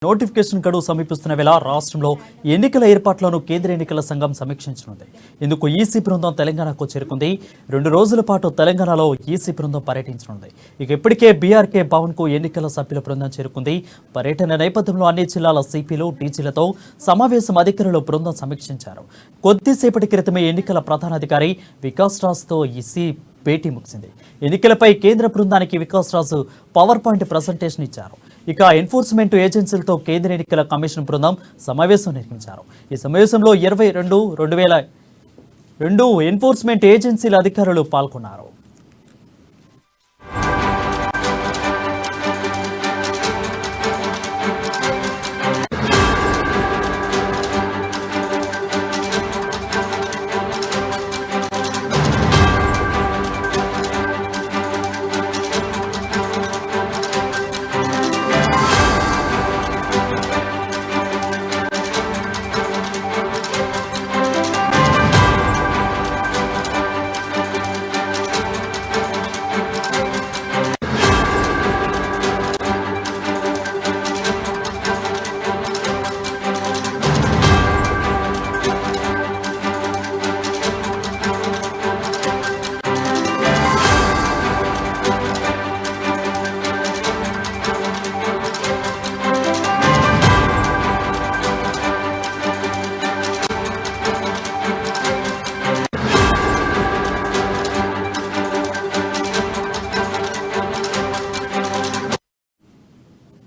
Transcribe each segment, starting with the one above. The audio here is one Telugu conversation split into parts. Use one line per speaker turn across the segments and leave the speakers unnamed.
నోటిఫికేషన్ గడువు సమీపిస్తున్న వేళ రాష్ట్రంలో ఎన్నికల ఏర్పాట్లను కేంద్ర ఎన్నికల సంఘం సమీక్షించనుంది. ఇందుకు ఈసీ బృందం తెలంగాణకు చేరుకుంది. 2 రోజుల పాటు తెలంగాణలో ఈసీ బృందం పర్యటించనుంది. ఇక ఇప్పటికే బీఆర్కే భవన్కు ఎన్నికల సభ్యుల బృందం చేరుకుంది. పర్యటన నేపథ్యంలో అన్ని జిల్లాల సిపిలు, డీజీలతో సమావేశం అధికారులు బృందం సమీక్షించారు. కొద్దిసేపటి క్రితమే ఎన్నికల ప్రధానాధికారి వికాస్ రాజ్తో ఈసీ భేటీ ముగిసింది. ఎన్నికలపై కేంద్ర బృందానికి వికాస్ రాజు పవర్ పాయింట్ ప్రజెంటేషన్ ఇచ్చారు. ఇక ఎన్ఫోర్స్మెంట్ ఏజెన్సీలతో కేంద్ర ఎన్నికల కమిషన్ బృందం సమావేశం నిర్వహించారు. ఈ సమావేశంలో 2022 ఎన్ఫోర్స్మెంట్ ఏజెన్సీల అధికారులు పాల్గొన్నారు.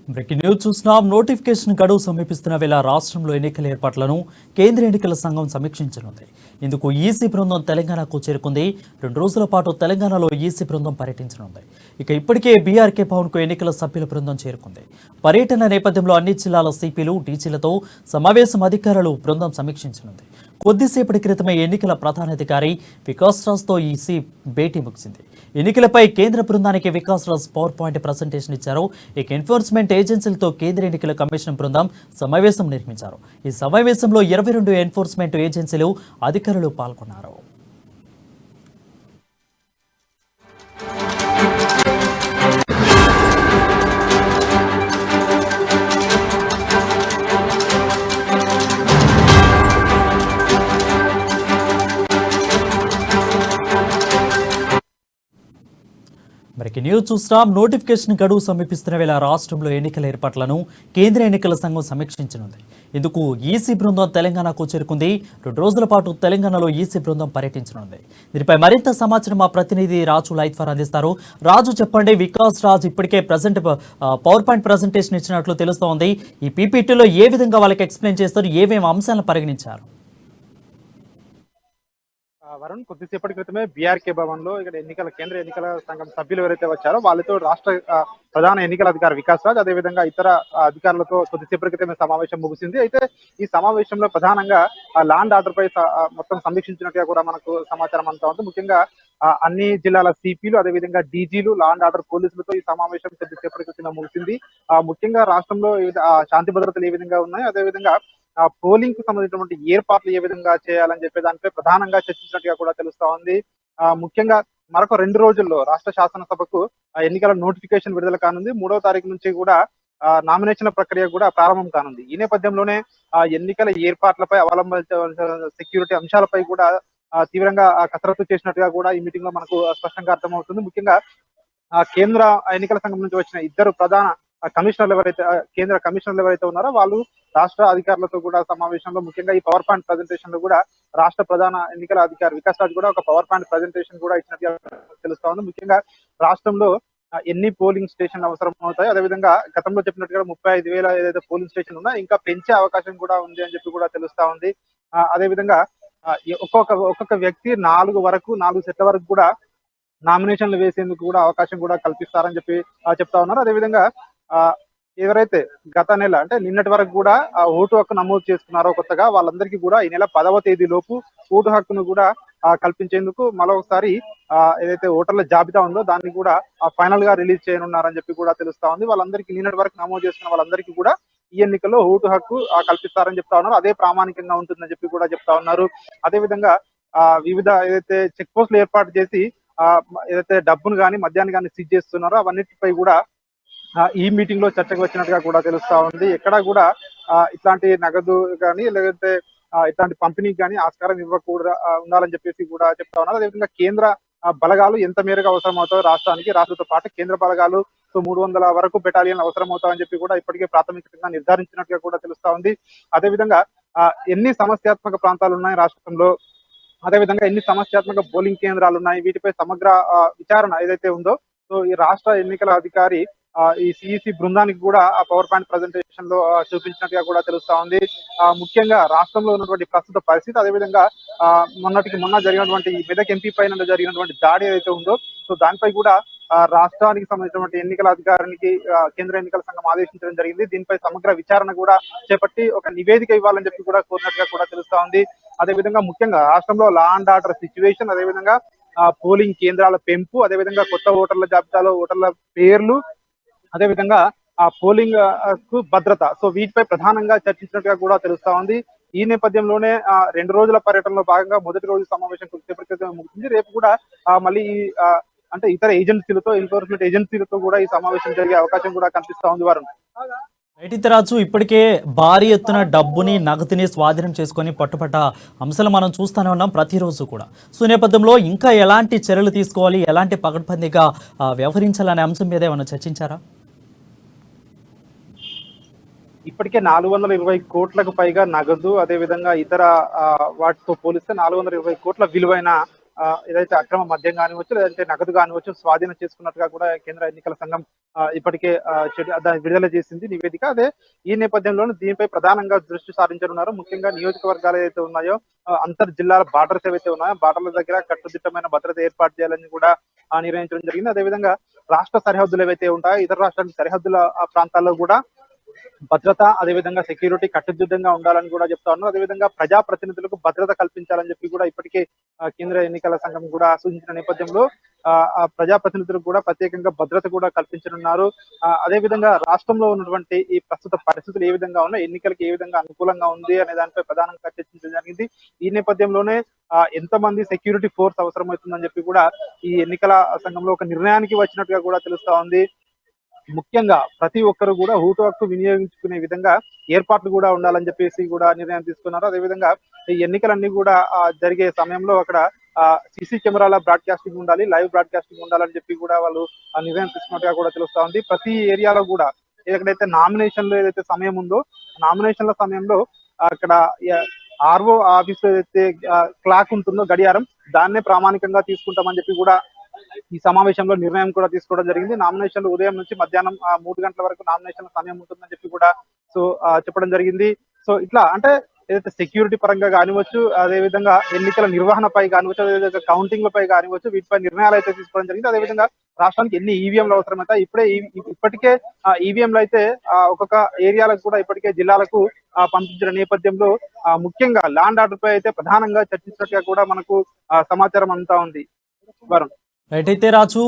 బ్రేకింగ్ న్యూస్ చూస్తున్నాం. నోటిఫికేషన్ గడువు సమీపిస్తున్న వేళ రాష్ట్రంలో ఎన్నికల ఏర్పాట్లను కేంద్ర ఎన్నికల సంఘం సమీక్షించనుంది. ఇందుకు ఈసీ బృందం తెలంగాణకు చేరుకుంది. 2 రోజుల పాటు తెలంగాణలో ఈసీ బృందం పర్యటించనుంది. ఇక ఇప్పటికే బీఆర్కే భవన్కు ఎన్నికల సభ్యుల బృందం చేరుకుంది. పర్యటన నేపథ్యంలో అన్ని జిల్లాల సిపిలు, డీజీలతో సమావేశం అధికారులు బృందం సమీక్షించనుంది. కొద్దిసేపటి క్రితమే ఎన్నికల ప్రధానాధికారి వికాస్ రాజ్తో ఈసీ భేటీ ముగిసింది. ఎన్నికలపై కేంద్ర బృందానికి Vikas Raj power point presentation ఇచ్చారు. ఇక ఎన్ఫోర్స్మెంట్ ఏజెన్సీలతో కేంద్ర ఎన్నికల కమిషన్ బృందం సమావేశం నిర్వహించారు. ఈ సమావేశంలో 22 ఎన్ఫోర్స్మెంట్ ఏజెన్సీలు అధికారులు పాల్గొన్నారు. మరికి న్యూస్ చూస్తాం. నోటిఫికేషన్ గడువు సమీపిస్తున్న వేళ రాష్ట్రంలో ఎన్నికల ఏర్పాట్లను కేంద్ర ఎన్నికల సంఘం సమీక్షించనుంది. ఇందుకు ఈసీ బృందం తెలంగాణకు చేరుకుంది. 2 రోజుల పాటు తెలంగాణలో ఈసీ బృందం పర్యటించనుంది. దీనిపై మరింత సమాచారం మా ప్రతినిధి రాజు లైవ్ ద్వారా అందిస్తారు. రాజు, చెప్పండి, వికాస్ రాజ్ ఇప్పటికే పవర్ పాయింట్ ప్రజెంటేషన్ ఇచ్చినట్లు తెలుస్తోంది. ఈ పీపీటీలో ఏ విధంగా వాళ్ళకి ఎక్స్ప్లెయిన్ చేస్తారు, ఏమేమి అంశాలను పరిగణించారు?
వరుణ్, కొద్దిసేపటి క్రితమే బీఆర్కే భవన్ లో ఇక్కడ కేంద్ర ఎన్నికల సంఘం సభ్యులు ఎవరైతే వచ్చారో వాళ్ళతో రాష్ట్ర ప్రధాన ఎన్నికల అధికారి వికాస్ రాజ్, అదేవిధంగా ఇతర అధికారులతో కొద్దిసేపటి క్రితమే సమావేశం ముగిసింది. అయితే ఈ సమావేశంలో ప్రధానంగా ల్యాండ్ ఆర్డర్ పై మొత్తం సమీక్షించినట్టుగా కూడా మనకు సమాచారం అంతా ఉంది. ముఖ్యంగా అన్ని జిల్లాల సిపిలు, అదేవిధంగా డీజీలు, ల్యాండ్ ఆర్డర్ పోలీసులతో ఈ సమావేశం కొద్దిసేపటి క్రితమే ముగిసింది. ముఖ్యంగా రాష్ట్రంలో శాంతి భద్రతలు ఏ విధంగా ఉన్నాయి, అదేవిధంగా పోలింగ్ కు సంబంధించినటువంటి ఏర్పాట్లు ఏ విధంగా చేయాలని చెప్పే దానిపై ప్రధానంగా చర్చించినట్టుగా కూడా తెలుస్తా ఉంది. ముఖ్యంగా మరొక 2 రోజుల్లో రాష్ట్ర శాసనసభకు ఎన్నికల నోటిఫికేషన్ విడుదల కానుంది. 3వ తారీఖు నుంచి కూడా నామినేషన్ల ప్రక్రియ కూడా ప్రారంభం కానుంది. ఈ నేపథ్యంలోనే ఎన్నికల ఏర్పాట్లపై అవలంబించాల్సిన సెక్యూరిటీ అంశాలపై కూడా తీవ్రంగా కసరత్తు చేసినట్టుగా కూడా ఈ మీటింగ్ లో మనకు స్పష్టంగా అర్థమవుతుంది. ముఖ్యంగా కేంద్ర ఎన్నికల సంఘం నుంచి వచ్చిన 2 ప్రధాన కేంద్ర కమిషనర్లు ఎవరైతే ఉన్నారో వాళ్ళు రాష్ట్ర అధికారులతో కూడా సమావేశంలో ముఖ్యంగా ఈ పవర్ పాయింట్ ప్రజెంటేషన్ లో కూడా రాష్ట్ర ప్రధాన ఎన్నికల అధికారి వికాస్ రాజ్ కూడా ఒక పవర్ పాయింట్ ప్రజెంటేషన్ కూడా ఇచ్చినట్టుగా తెలుస్తా ఉంది. ముఖ్యంగా రాష్ట్రంలో ఎన్ని పోలింగ్ స్టేషన్లు అవసరం అవుతాయి, అదేవిధంగా గతంలో చెప్పినట్టుగా 35,000 ఏదైతే పోలింగ్ స్టేషన్ ఉన్నా ఇంకా పెంచే అవకాశం కూడా ఉంది అని చెప్పి కూడా తెలుస్తా ఉంది. అదేవిధంగా ఒక్కొక్క వ్యక్తి 4 సెట్ల వరకు కూడా నామినేషన్లు వేసేందుకు కూడా అవకాశం కూడా కల్పిస్తారని చెప్పి చెప్తా ఉన్నారు. అదేవిధంగా ఎవరైతే గత నెల అంటే నిన్నటి వరకు కూడా ఓటు హక్కు నమోదు చేసుకున్నారో కొత్తగా వాళ్ళందరికీ కూడా ఈ నెల 10వ తేదీ లోపు ఓటు హక్కును కూడా కల్పించేందుకు మరొకసారి ఏదైతే ఓటర్ల జాబితా ఉందో దాన్ని కూడా ఫైనల్ గా రిలీజ్ చేయనున్నారని చెప్పి కూడా తెలుస్తా ఉంది. వాళ్ళందరికీ నిన్నటి వరకు నమోదు చేసుకున్న వాళ్ళందరికీ కూడా ఈ ఎన్నికల్లో ఓటు హక్కు కల్పిస్తారని చెప్తా ఉన్నారు. అదే ప్రామాణికంగా ఉంటుందని చెప్పి కూడా చెప్తా ఉన్నారు. అదే విధంగా వివిధ ఏదైతే చెక్ పోస్టులు ఏర్పాటు చేసి ఏదైతే డబ్బును కానీ మద్యాన్ని కానీ సీజ్ చేస్తున్నారో అవన్నిటిపై కూడా ఈ మీటింగ్ లో చర్చకు వచ్చినట్టుగా కూడా తెలుస్తా ఉంది. ఎక్కడా కూడా ఇట్లాంటి నగదు కానీ లేదంటే ఇట్లాంటి పంపిణీకి కానీ ఆస్కారం ఇవ్వకూడదు ఉండాలని చెప్పేసి కూడా చెప్తా ఉన్నారు. అదేవిధంగా కేంద్ర బలగాలు ఎంత మేరకు అవసరం అవుతాయో రాష్ట్రానికి, రాష్ట్రంతో పాటు కేంద్ర బలగాలు 300 వరకు బెటాలియన్ అవసరం అవుతాయని చెప్పి కూడా ఇప్పటికే ప్రాథమికంగా నిర్ధారించినట్టుగా కూడా తెలుస్తా ఉంది. అదేవిధంగా ఎన్ని సమస్యాత్మక ప్రాంతాలు ఉన్నాయి రాష్ట్రంలో, అదేవిధంగా ఎన్ని సమస్యాత్మక పోలింగ్ కేంద్రాలు ఉన్నాయి, వీటిపై సమగ్ర విచారణ ఏదైతే ఉందో, సో ఈ రాష్ట్ర ఎన్నికల అధికారి ఈ సిఇసి బృందానికి కూడా ఆ పవర్ పాయింట్ ప్రజెంటేషన్ లో చూపించినట్టుగా కూడా తెలుస్తా ఉంది. ముఖ్యంగా రాష్ట్రంలో ఉన్నటువంటి ప్రస్తుత పరిస్థితి, అదేవిధంగా మొన్నటికి మొన్న జరిగినటువంటి ఈ మెదక్ ఎంపీ పైన జరిగినటువంటి దాడి ఏదైతే ఉందో, సో దానిపై కూడా రాష్ట్రానికి సంబంధించినటువంటి ఎన్నికల అధికారికి కేంద్ర ఎన్నికల సంఘం ఆదేశించడం జరిగింది. దీనిపై సమగ్ర విచారణ కూడా చేపట్టి ఒక నివేదిక ఇవ్వాలని చెప్పి కూడా కోరినట్టుగా కూడా తెలుస్తా ఉంది. అదేవిధంగా ముఖ్యంగా రాష్ట్రంలో లా అండ్ ఆర్డర్ సిచ్యువేషన్, అదేవిధంగా పోలింగ్ కేంద్రాల పెంపు, అదేవిధంగా కొత్త ఓటర్ల జాబితాలో ఓటర్ల పేర్లు, అదేవిధంగా ఆ పోలింగ్ కు భద్రత, సో వీటిపై ప్రధానంగా చర్చించినట్టుగా కూడా తెలుస్తా ఉంది. ఈ నేపథ్యంలోనే 2 రోజుల పర్యటనలో భాగంగా మొదటి రోజు సమావేశం కొద్దిసేపటి క్రితం ముగిసింది. రేపు కూడా మళ్ళీ అంటే ఇతర ఏజెన్సీలతో, ఎన్ఫోర్స్మెంట్ ఏజెన్సీలతో కూడా ఈ సమావేశం జరిగే అవకాశం కూడా కనిపిస్తా ఉంది. వారు
రైట్ రాజు, ఇప్పటికే భారీ ఎత్తున డబ్బుని నగదుని స్వాధీనం చేసుకొని పట్టుపట్ట అంశాలు మనం చూస్తూనే ఉన్నాం ప్రతిరోజు కూడా. సో నేపథ్యంలో ఇంకా ఎలాంటి చర్యలు తీసుకోవాలి, ఎలాంటి పకడ్బందీగా వ్యవహరించాలనే అంశం మీద ఏమైనా చర్చించారా?
ఇప్పటికే 420 కోట్లకు పైగా నగదు, అదేవిధంగా ఇతర వాటితో పోలిస్తే 420 కోట్ల విలువైన ఏదైతే అక్రమ మద్యం కానివచ్చు, లేదంటే నగదు కానివచ్చు స్వాధీనం చేసుకున్నట్టుగా కూడా కేంద్ర ఎన్నికల సంఘం ఇప్పటికే దాన్ని విడుదల చేసింది నివేదిక. అదే ఈ నేపథ్యంలోనే దీనిపై ప్రధానంగా దృష్టి సారించనున్నారు. ముఖ్యంగా నియోజకవర్గాలు ఏదైతే ఉన్నాయో, అంతర్ జిల్లాల బార్డర్స్ ఏవైతే ఉన్నాయో, బార్డర్ల దగ్గర కట్టుదిట్టమైన భద్రత ఏర్పాటు చేయాలని కూడా నిర్ణయించడం జరిగింది. అదేవిధంగా రాష్ట్ర సరిహద్దులు ఏవైతే ఉంటాయో, ఇతర రాష్ట్రాల సరిహద్దుల ప్రాంతాల్లో కూడా భద్రత, అదేవిధంగా సెక్యూరిటీ కట్టుదిట్టంగా ఉండాలని కూడా చెప్తా ఉన్నారు. అదేవిధంగా ప్రజాప్రతినిధులకు భద్రత కల్పించాలని చెప్పి కూడా ఇప్పటికే కేంద్ర ఎన్నికల సంఘం కూడా సూచించిన నేపథ్యంలో ప్రజాప్రతినిధులకు కూడా ప్రత్యేకంగా భద్రత కూడా కల్పించనున్నారు. అదేవిధంగా రాష్ట్రంలో ఉన్నటువంటి ఈ ప్రస్తుత పరిస్థితులు ఏ విధంగా ఉన్నాయి, ఎన్నికలకు ఏ విధంగా అనుకూలంగా ఉంది అనే దానిపై ప్రధానంగా చర్చించడం జరిగింది. ఈ నేపథ్యంలోనే ఎంతమంది సెక్యూరిటీ ఫోర్స్ అవసరమవుతుందని చెప్పి కూడా ఈ ఎన్నికల సంఘంలో ఒక నిర్ణయానికి వచ్చినట్టుగా కూడా తెలుస్తా ఉంది. ముఖ్యంగా ప్రతి ఒక్కరు కూడా ఓటు హక్కు వినియోగించుకునే విధంగా ఏర్పాట్లు కూడా ఉండాలని చెప్పేసి కూడా నిర్ణయం తీసుకున్నారు. అదేవిధంగా ఈ ఎన్నికలన్నీ కూడా జరిగే సమయంలో అక్కడ సీసీ కెమెరాల బ్రాడ్కాస్టింగ్ ఉండాలి, లైవ్ బ్రాడ్కాస్టింగ్ ఉండాలని చెప్పి కూడా వాళ్ళు నిర్ణయం తీసుకున్నట్టుగా కూడా తెలుస్తా ఉంది. ప్రతి ఏరియాలో కూడా ఎక్కడైతే నామినేషన్లు ఏదైతే సమయం ఉందో, నామినేషన్ల సమయంలో అక్కడ ఆర్ఓ ఆఫీస్ లో ఏదైతే క్లాక్ ఉంటుందో, గడియారం, దాన్నే ప్రామాణికంగా తీసుకుంటామని చెప్పి కూడా ఈ సమావేశంలో నిర్ణయం కూడా తీసుకోవడం జరిగింది. నామినేషన్లు ఉదయం నుంచి మధ్యాహ్నం 3 గంటల వరకు నామినేషన్ సమయం ఉంటుందని చెప్పి కూడా చెప్పడం జరిగింది. సో ఇట్లా అంటే ఏదైతే సెక్యూరిటీ పరంగా కానివచ్చు, అదేవిధంగా ఎన్నికల నిర్వహణపై కానివచ్చు, అదేవిధంగా కౌంటింగ్ లపై కానివచ్చు, వీటిపై నిర్ణయాలు అయితే తీసుకోవడం జరిగింది. అదేవిధంగా రాష్ట్రానికి ఎన్ని ఈవీఎంలు అవసరమైతే ఇప్పటికే ఈవీఎంలు అయితే ఒక్కొక్క ఏరియాలకు కూడా ఇప్పటికే జిల్లాలకు పంపించిన నేపథ్యంలో ముఖ్యంగా ల్యాండ్ ఆర్డర్ పై అయితే ప్రధానంగా చర్చించినట్టుగా కూడా మనకు సమాచారం అంతా ఉంది. వరుణ్
రైట్ అయితే రాజు,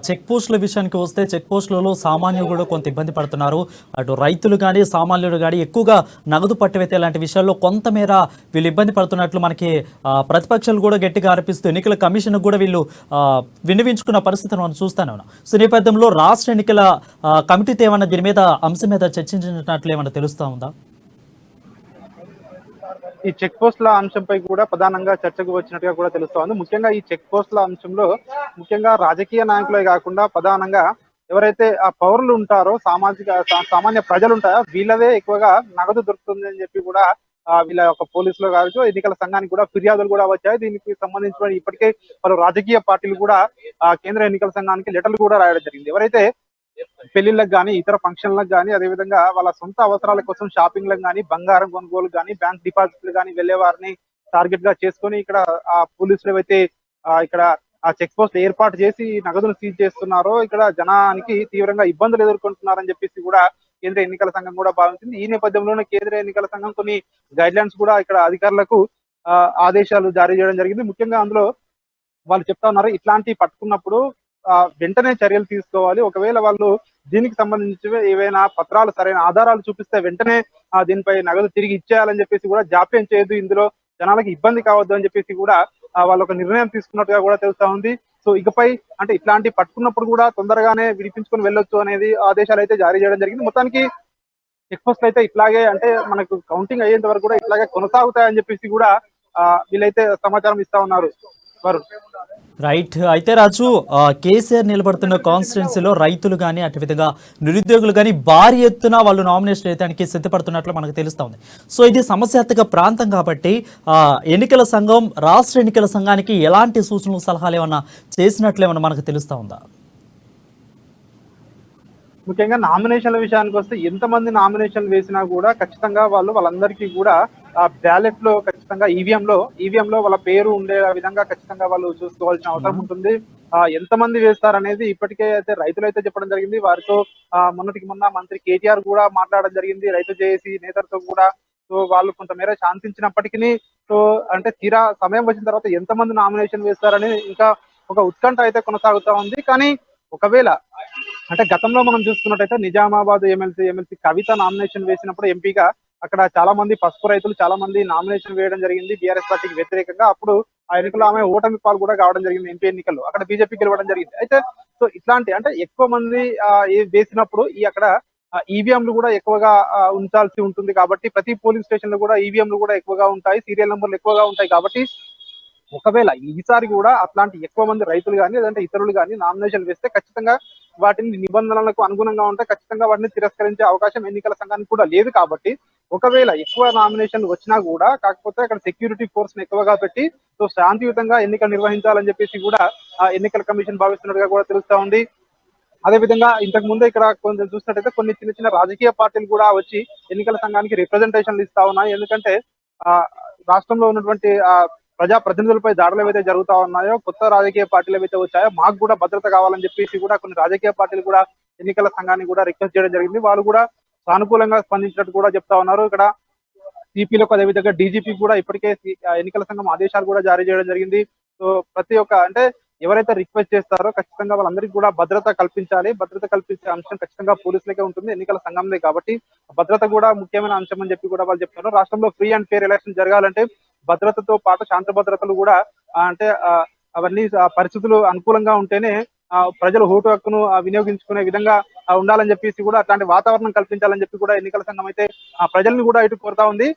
చెక్ పోస్టుల విషయానికి వస్తే చెక్ పోస్టులలో సామాన్యులు కూడా కొంత ఇబ్బంది పడుతున్నారు. అటు రైతులు కానీ సామాన్యులు కానీ ఎక్కువగా నగదు పట్టివేతే లాంటి విషయాల్లో కొంతమేర వీళ్ళు ఇబ్బంది పడుతున్నట్లు మనకి ప్రతిపక్షాలు కూడా గట్టిగా ఆరోపిస్తూ ఎన్నికల కమిషన్ కూడా వీళ్ళు విన్నవించుకున్న పరిస్థితిని మనం చూస్తూనే ఉన్నాం. సో నేపథ్యంలో రాష్ట్ర ఎన్నికల కమిటీతో ఏమన్నా దీని మీద అంశం మీద చర్చించినట్లు ఏమన్నా తెలుస్తూ ఉందా?
ఈ చెక్ పోస్టుల అంశంపై కూడా ప్రధానంగా చర్చకు వచ్చినట్టుగా కూడా తెలుస్తోంది. ముఖ్యంగా ఈ చెక్ పోస్టుల అంశంలో ముఖ్యంగా రాజకీయ నాయకులే కాకుండా ప్రధానంగా ఎవరైతే ఆ పౌరులు ఉంటారో, సామాన్య ప్రజలు ఉంటారో, వీళ్ళదే ఎక్కువగా నగదు దొరుకుతుంది అని చెప్పి కూడా వీళ్ళ యొక్క పోలీసులు కావచ్చు, ఎన్నికల సంఘానికి కూడా ఫిర్యాదులు కూడా వచ్చాయి. దీనికి సంబంధించిన ఇప్పటికే పలు రాజకీయ పార్టీలు కూడా కేంద్ర ఎన్నికల సంఘానికి లెటర్లు కూడా రాయడం జరిగింది. ఎవరైతే పెళ్లిళ్ళకి కానీ, ఇతర ఫంక్షన్లకు కానీ, అదేవిధంగా వాళ్ళ సొంత అవసరాల కోసం షాపింగ్లకు కానీ, బంగారం కొనుగోలు కానీ, బ్యాంక్ డిపాజిట్లు కానీ వెళ్లే వారిని టార్గెట్ గా చేసుకొని ఇక్కడ పోలీసులు ఏవైతే ఇక్కడ చెక్ పోస్ట్ ఏర్పాటు చేసి నగదును సీజ్ చేస్తున్నారో, ఇక్కడ జనానికి తీవ్రంగా ఇబ్బందులు ఎదుర్కొంటున్నారని చెప్పేసి కూడా కేంద్ర ఎన్నికల సంఘం కూడా భావించింది. ఈ నేపథ్యంలోనే కేంద్ర ఎన్నికల సంఘం కొన్ని గైడ్ లైన్స్ కూడా ఇక్కడ అధికారులకు ఆదేశాలు జారీ చేయడం జరిగింది. ముఖ్యంగా అందులో వాళ్ళు చెప్తా ఉన్నారు, ఇట్లాంటి పట్టుకున్నప్పుడు వెంటనే చర్యలు తీసుకోవాలి. ఒకవేళ వాళ్ళు దీనికి సంబంధించి ఏవైనా పత్రాలు, సరైన ఆధారాలు చూపిస్తే వెంటనే దీనిపై నగదు తిరిగి ఇచ్చేయాలని చెప్పేసి కూడా జాప్యం చేయదు, ఇందులో జనాలకు ఇబ్బంది కావద్దు అని చెప్పేసి కూడా వాళ్ళు ఒక నిర్ణయం తీసుకున్నట్టుగా కూడా తెలుస్తా ఉంది. సో ఇకపై అంటే ఇట్లాంటి పట్టుకున్నప్పుడు కూడా తొందరగానే విడిపించుకొని వెళ్ళొచ్చు అనేది ఆదేశాలు అయితే జారీ చేయడం జరిగింది. మొత్తానికి చెక్ పోస్ట్ అయితే ఇట్లాగే అంటే మనకు కౌంటింగ్ అయ్యేంత వరకు కూడా ఇట్లాగే కొనసాగుతాయని చెప్పేసి కూడా వీళ్ళైతే సమాచారం ఇస్తా ఉన్నారు వారు.
రైట్. అయితే రాజు, కేసీఆర్ నిలబడుతున్న కాన్స్టిట్యున్సీలో రైతులు కానీ అటు విధంగా నిరుద్యోగులు కానీ భారీ ఎత్తున వాళ్ళు నామినేషన్ వేయడానికి సిద్ధపడుతున్నట్లు మనకు తెలుస్తూ ఉంది. సో ఇది సమస్యాత్మక ప్రాంతం కాబట్టి ఎన్నికల సంఘం రాష్ట్ర ఎన్నికల సంఘానికి ఎలాంటి సూచనలు సలహాలు ఏమన్నా చేసినట్లు ఏమన్నా మనకు తెలుస్తూ ఉందా?
ముఖ్యంగా నామినేషన్ల విషయానికి వస్తే ఎంతమంది నామినేషన్లు వేసినా కూడా ఖచ్చితంగా వాళ్ళందరికీ కూడా ఆ బ్యాలెట్ లో ఖచ్చితంగా ఈవీఎం లో వాళ్ళ పేరు ఉండే విధంగా ఖచ్చితంగా వాళ్ళు చూసుకోవాల్సిన అవసరం ఉంటుంది. ఎంతమంది వేస్తారనేది ఇప్పటికే అయితే రైతులు అయితే చెప్పడం జరిగింది. వారితో మొన్నటికి మొన్న మంత్రి కేటీఆర్ కూడా మాట్లాడడం జరిగింది రైతు జేఏసీ నేతలతో కూడా. సో వాళ్ళు కొంతమేర శాంతించినప్పటికీ సో అంటే తీరా సమయం వచ్చిన తర్వాత ఎంతమంది నామినేషన్ వేస్తారని ఇంకా ఒక ఉత్కంఠ అయితే కొనసాగుతా ఉంది. కానీ ఒకవేళ అంటే గతంలో మనం చూసుకున్నట్టయితే నిజామాబాద్ ఎమ్మెల్సీ కవిత నామినేషన్ వేసినప్పుడు ఎంపీగా అక్కడ చాలా మంది పసుపు రైతులు చాలా మంది నామినేషన్ వేయడం జరిగింది బీఆర్ఎస్ పార్టీకి వ్యతిరేకంగా. అప్పుడు ఆ ఎన్నికల్లో ఆమె ఓటమి పాలు కూడా కావడం జరిగింది ఎంపీ ఎన్నికల్లో. అక్కడ బీజేపీ గెలవడం జరిగింది. అయితే సో ఇట్లాంటి అంటే ఎక్కువ మంది వేసినప్పుడు ఈ అక్కడ ఈవీఎంలు కూడా ఎక్కువగా ఉంచాల్సి ఉంటుంది కాబట్టి ప్రతి పోలింగ్ స్టేషన్ లో కూడా ఈవీఎంలు కూడా ఎక్కువగా ఉంటాయి, సీరియల్ నెంబర్లు ఎక్కువగా ఉంటాయి కాబట్టి ఒకవేళ ఈసారి కూడా అట్లాంటి ఎక్కువ మంది రైతులు కానీ లేదంటే ఇతరులు కానీ నామినేషన్ వేస్తే ఖచ్చితంగా వాటిని నిబంధనలకు అనుగుణంగా ఉంటే ఖచ్చితంగా వాటిని తిరస్కరించే అవకాశం ఎన్నికల సంఘానికి కూడా లేదు. కాబట్టి ఒకవేళ ఎక్కువ నామినేషన్లు వచ్చినా కూడా కాకపోతే అక్కడ సెక్యూరిటీ ఫోర్స్ ని ఎక్కువగా పెట్టి సో శాంతియుతంగా ఎన్నికలు నిర్వహించాలని చెప్పేసి కూడా ఎన్నికల కమిషన్ భావిస్తున్నట్టుగా కూడా తెలుస్తా ఉంది. అదే విధంగా ఇంతకు ముందే ఇక్కడ కొంచెం చూసినట్టయితే కొన్ని చిన్న చిన్న రాజకీయ పార్టీలు కూడా వచ్చి ఎన్నికల సంఘానికి రిప్రజెంటేషన్లు ఇస్తా ఉన్నాయి. ఎందుకంటే రాష్ట్రంలో ఉన్నటువంటి ప్రజాప్రతినిధులపై దాడులు ఏవైతే జరుగుతా ఉన్నాయో కొత్త రాజకీయ పార్టీలు ఏవైతే వచ్చాయో మాకు కూడా భద్రత కావాలని చెప్పేసి కూడా కొన్ని రాజకీయ పార్టీలు కూడా ఎన్నికల సంఘాన్ని కూడా రిక్వెస్ట్ చేయడం జరిగింది. వాళ్ళు కూడా సానుకూలంగా స్పందించినట్టు కూడా చెప్తా ఉన్నారు. ఇక్కడ సిపిలకు అదేవిధంగా డీజీపీ కూడా ఇప్పటికే ఎన్నికల సంఘం ఆదేశాలు కూడా జారీ చేయడం జరిగింది. సో ప్రతి ఒక్క అంటే ఎవరైతే రిక్వెస్ట్ చేస్తారో ఖచ్చితంగా వాళ్ళందరికీ కూడా భద్రత కల్పించాలి. భద్రత కల్పించే అంశం ఖచ్చితంగా పోలీసులకే ఉంటుంది, ఎన్నికల సంఘంలో కాబట్టి భద్రత కూడా ముఖ్యమైన అంశం అని చెప్పి కూడా వాళ్ళు చెప్తున్నారు. రాష్ట్రంలో ఫ్రీ అండ్ ఫెయిర్ ఎలక్షన్ జరగాలంటే భద్రతతో పాటు శాంతి భద్రతలు కూడా అంటే అవన్నీ పరిస్థితులు అనుకూలంగా ఉంటేనే ప్రజలు ఓటు హక్కును వినియోగించుకునే విధంగా ఉండాలని చెప్పేసి కూడా అట్లాంటి వాతావరణం కల్పించాలని చెప్పి కూడా ఎన్నికల సంఘం అయితే ప్రజల్ని కూడా ఇటు కోరుతా ఉంది.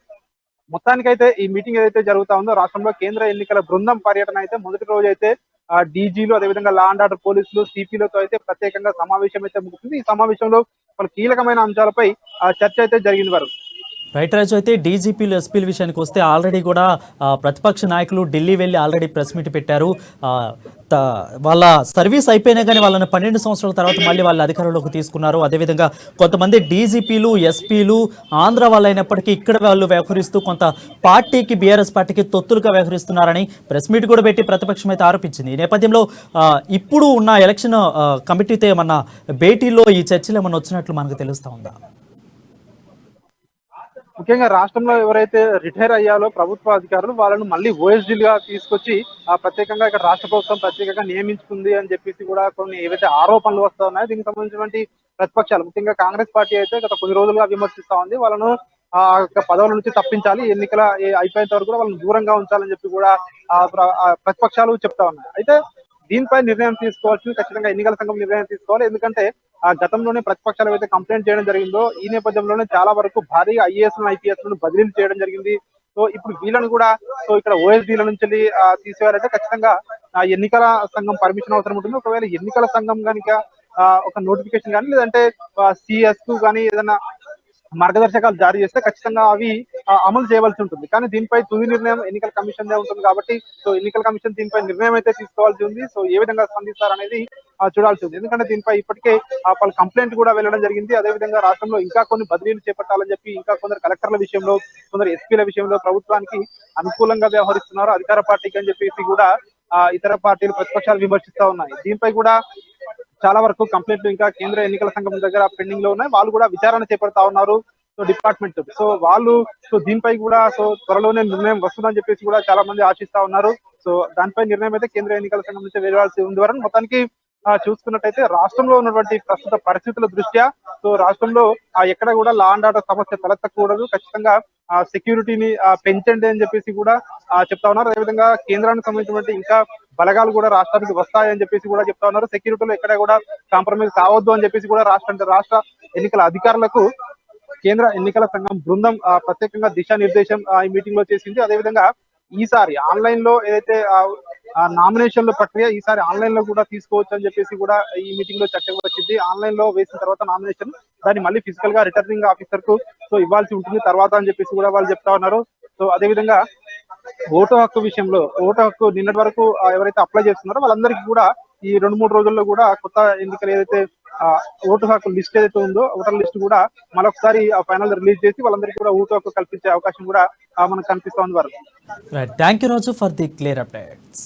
మొత్తానికైతే ఈ మీటింగ్ ఏదైతే జరుగుతా ఉందో రాష్ట్రంలో కేంద్ర ఎన్నికల బృందం పర్యటన అయితే మొదటి రోజు అయితే డీజీలు అదేవిధంగా లా అండ్ ఆర్డర్ పోలీసులు సిపిలతో అయితే ప్రత్యేకంగా సమావేశం అయితే ముగుతుంది. ఈ సమావేశంలో పలు కీలకమైన అంశాలపై చర్చ అయితే జరిగింది వారు.
రైట్ రాజు, అయితే డీజీపీలు ఎస్పీల విషయానికి వస్తే ఆల్రెడీ కూడా ప్రతిపక్ష నాయకులు ఢిల్లీ వెళ్ళి ఆల్రెడీ ప్రెస్ మీట్ పెట్టారు. వాళ్ళ సర్వీస్ అయిపోయినా కానీ వాళ్ళని 12 సంవత్సరాల తర్వాత మళ్ళీ వాళ్ళ అధికారంలోకి తీసుకున్నారు. అదేవిధంగా కొంతమంది డీజీపీలు ఎస్పీలు ఆంధ్ర వాళ్ళు అయినప్పటికీ ఇక్కడ వాళ్ళు వ్యవహరిస్తూ కొంత పార్టీకి బీఆర్ఎస్ పార్టీకి తొత్తులుగా వ్యవహరిస్తున్నారని ప్రెస్ మీట్ కూడా పెట్టి ప్రతిపక్షం అయితే ఆరోపించింది. ఈ నేపథ్యంలో ఇప్పుడు ఉన్న ఎలక్షన్ కమిటీతో ఏమన్నా భేటీలో ఈ చర్చలు ఏమన్నా వచ్చినట్లు మనకు తెలుస్తూ ఉందా?
ముఖ్యంగా రాష్ట్రంలో ఎవరైతే రిటైర్ అయ్యాలో ప్రభుత్వ అధికారులు వాళ్ళను మళ్ళీ ఓఎస్డీలుగా తీసుకొచ్చి ప్రత్యేకంగా ఇక్కడ రాష్ట్ర ప్రభుత్వం ప్రత్యేకంగా నియమించుకుంది అని చెప్పేసి కూడా కొన్ని ఏవైతే ఆరోపణలు వస్తా ఉన్నాయో దీనికి సంబంధించినటువంటి ప్రతిపక్షాలు ముఖ్యంగా కాంగ్రెస్ పార్టీ అయితే గత కొన్ని రోజులుగా విమర్శిస్తా ఉంది. వాళ్ళను పదవుల నుంచి తప్పించాలి, ఎన్నికల అయిపోయేంత వరకు కూడా వాళ్ళని దూరంగా ఉంచాలని చెప్పి కూడా ప్రతిపక్షాలు చెప్తా ఉన్నాయి. అయితే దీనిపై నిర్ణయం తీసుకోవాల్సింది ఖచ్చితంగా ఎన్నికల సంఘం నిర్ణయం తీసుకోవాలి. ఎందుకంటే గతంలోనే ప్రతిపక్షాలు ఏవైతే కంప్లైంట్ చేయడం జరిగిందో ఈ నేపథ్యంలోనే చాలా వరకు భారీగా ఐఏఎస్ ఐపీఎస్ లను బదిలీలు చేయడం జరిగింది. సో ఇప్పుడు వీళ్ళని కూడా సో ఇక్కడ ఓఎస్డీల నుంచి తీసేయాలంటే ఖచ్చితంగా ఎన్నికల సంఘం పర్మిషన్ అవసరం ఉంటుంది. ఒకవేళ ఎన్నికల సంఘం కనుక ఒక నోటిఫికేషన్ కానీ లేదంటే సిఎస్ కు కానీ ఏదైనా మార్గదర్శకాలు జారీ చేస్తే ఖచ్చితంగా అవి అమలు చేయవలసి ఉంటుంది. కానీ దీనిపై తుది నిర్ణయం ఎన్నికల కమిషన్ ఉంటుంది కాబట్టి సో ఎన్నికల కమిషన్ దీనిపై నిర్ణయం అయితే తీసుకోవాల్సి ఉంది. సో ఏ విధంగా స్పందిస్తారనేది చూడాల్సి ఉంది. ఎందుకంటే దీనిపై ఇప్పటికే పలు కంప్లైంట్ కూడా వెళ్ళడం జరిగింది. అదేవిధంగా రాష్ట్రంలో ఇంకా కొన్ని బదిలీలు చేపట్టాలని చెప్పి ఇంకా కొందరు కలెక్టర్ల విషయంలో కొందరు ఎస్పీల విషయంలో ప్రభుత్వానికి అనుకూలంగా వ్యవహరిస్తున్నారు అధికార పార్టీకి అని చెప్పేసి కూడా ఇతర పార్టీలు ప్రతిపక్షాలు విమర్శిస్తా ఉన్నాయి. దీనిపై కూడా చాలా వరకు కంప్లైంట్లు ఇంకా కేంద్ర ఎన్నికల సంఘం దగ్గర పెండింగ్ లో ఉన్నాయి. వాళ్ళు కూడా విచారణ చేపడతా ఉన్నారు సో డిపార్ట్మెంట్. సో వాళ్ళు సో దీనిపై కూడా సో త్వరలోనే నిర్ణయం వస్తుందని చెప్పేసి కూడా చాలా మంది ఆశిస్తా ఉన్నారు. సో దానిపై నిర్ణయం అయితే కేంద్ర ఎన్నికల సంఘం నుంచి వెళ్లాల్సి ఉంది. వరకు మొత్తానికి చూసుకున్నట్టయితే రాష్ట్రంలో ఉన్నటువంటి ప్రస్తుత పరిస్థితుల దృష్ట్యా సో రాష్ట్రంలో ఎక్కడ కూడా లా అండ్ ఆర్డర్ సమస్య తలెత్తకూడదు, ఖచ్చితంగా సెక్యూరిటీని పెంచండి అని చెప్పేసి కూడా చెప్తా ఉన్నారు. అదేవిధంగా కేంద్రానికి సంబంధించినటువంటి ఇంకా బలగాలు కూడా రాష్ట్రానికి వస్తాయని చెప్పేసి కూడా చెప్తా ఉన్నారు. సెక్యూరిటీలో ఎక్కడ కూడా కాంప్రమైజ్ కావద్దు అని చెప్పేసి కూడా రాష్ట్ర ఎన్నికల అధికారులకు కేంద్ర ఎన్నికల సంఘం బృందం ప్రత్యేకంగా దిశానిర్దేశం ఈ మీటింగ్ లో చేసింది. అదేవిధంగా ఈసారి ఆన్లైన్ లో ఏదైతే నామినేషన్ల ప్రక్రియ ఈసారి ఆన్లైన్ లో కూడా తీసుకోవచ్చు అని చెప్పేసి కూడా ఈ మీటింగ్ లో చర్చకు వచ్చింది. ఆన్లైన్ లో వేసిన తర్వాత నామినేషన్ దాన్ని మళ్ళీ ఫిజికల్ గా రిటర్నింగ్ ఆఫీసర్ కు ఇవ్వాల్సి ఉంటుంది తర్వాత అని చెప్పేసి కూడా వాళ్ళు చెప్తా ఉన్నారు. సో అదేవిధంగా ఓటు హక్కు విషయంలో ఓటు హక్కు నిన్నటి వరకు ఎవరైతే అప్లై చేస్తున్నారో వాళ్ళందరికీ కూడా ఈ 2-3 రోజుల్లో కూడా కొత్త ఎన్నికలు ఏదైతే ఓటు హక్కు లిస్ట్ ఏదైతే ఉందో ఓటర్ లిస్ట్ కూడా మరొకసారి ఫైనల్ రిలీజ్ చేసి వాళ్ళందరికీ కూడా ఓటు హక్కు కల్పించే అవకాశం కూడా మనకు కనిపిస్తోంది. వారు
thank you Raju for the clear updates.